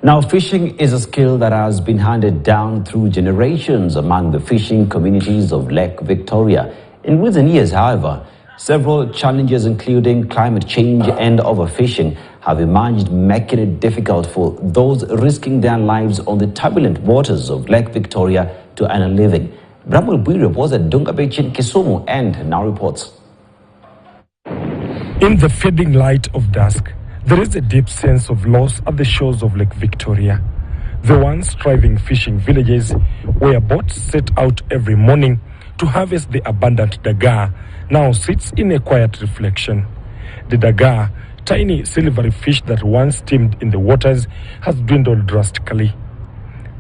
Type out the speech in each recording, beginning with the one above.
Now, fishing is a skill that has been handed down through generations among the fishing communities of Lake Victoria. In recent years, however, several challenges including climate change and overfishing have emerged, making it difficult for those risking their lives on the turbulent waters of Lake Victoria to earn a living. Bramwell Bwire was at Dungabeach in Kisumu and now reports. In the fading light of dusk, there is a deep sense of loss at the shores of Lake Victoria. The once thriving fishing villages where boats set out every morning to harvest the abundant dagaa now sits in a quiet reflection. The dagaa, tiny silvery fish that once steamed in the waters, has dwindled drastically.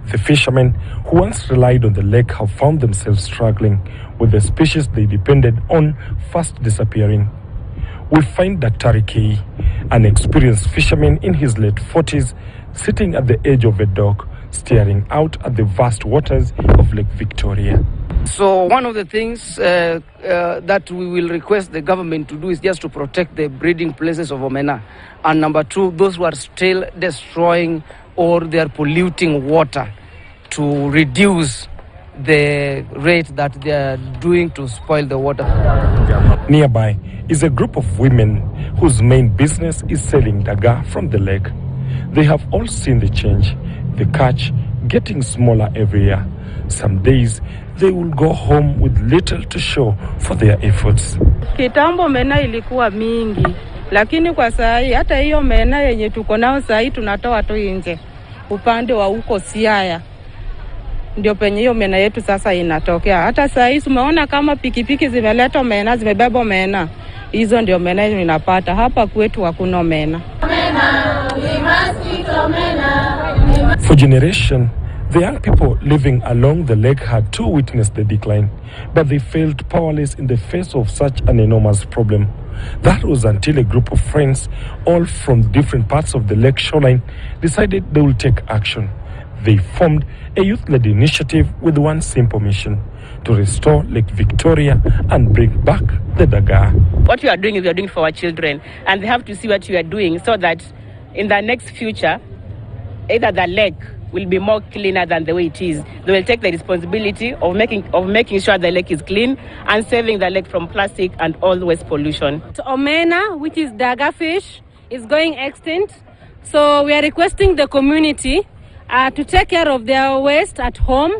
The fishermen who once relied on the lake have found themselves struggling with the species they depended on fast disappearing. We find Dr. K, an experienced fisherman in his late 40s, sitting at the edge of a dock, staring out at the vast waters of Lake Victoria. So one of the things that we will request the government to do is just to protect the breeding places of omena. And number two, those who are still destroying or they are polluting water, to reduce the rate that they are doing to spoil the water. Nearby is a group of women whose main business is selling dagaa from the lake. They have all seen the change, the catch getting smaller every year. Some days they will go home with little to show for their efforts. Kitambo omena ilikuwa mingi, lakini kwa sahi hata hiyo omena yenye tuko nao sahi tunatoa tu nje. Upande wa huko Siaya ndio penye hiyo omena yetu sasa inatokea. Hata sahi tumeona kama pikipiki zimeleta omena, zimebeba omena. Hizo ndio omena inapata. Hapa kwetu hakuna omena. For generation, the young people living along the lake had too witnessed the decline, but they felt powerless in the face of such an enormous problem. That was until a group of friends, all from different parts of the lake shoreline, decided they will take action. They formed a youth-led initiative with one simple mission: to restore Lake Victoria and bring back the dagaa. What we are doing is we are doing for our children, and they have to see what we are doing so that in the next future, either the lake will be more cleaner than the way it is. They will take the responsibility of making sure the lake is clean and saving the lake from plastic and all waste pollution. So omena, which is dagaa fish, is going extinct. So we are requesting the community to take care of their waste at home,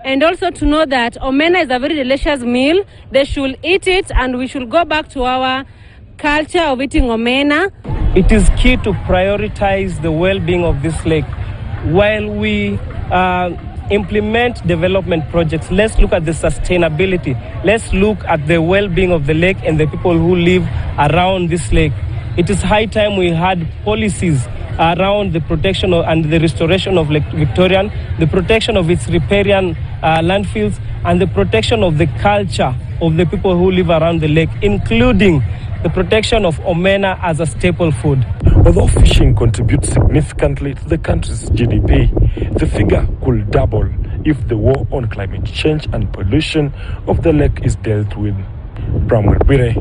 and also to know that omena is a very delicious meal. They should eat it, and we should go back to our culture of eating omena. It is key to prioritize the well-being of this lake. While we implement development projects, let's look at the sustainability. Let's look at the well-being of the lake and the people who live around this lake. It is high time we had policies around the protection and the restoration of Lake Victoria, the protection of its riparian landfills, and the protection of the culture of the people who live around the lake, including the protection of omena as a staple food. Although fishing contributes significantly to the country's GDP, the figure could double if the war on climate change and pollution of the lake is dealt with. Bramwell Bwire,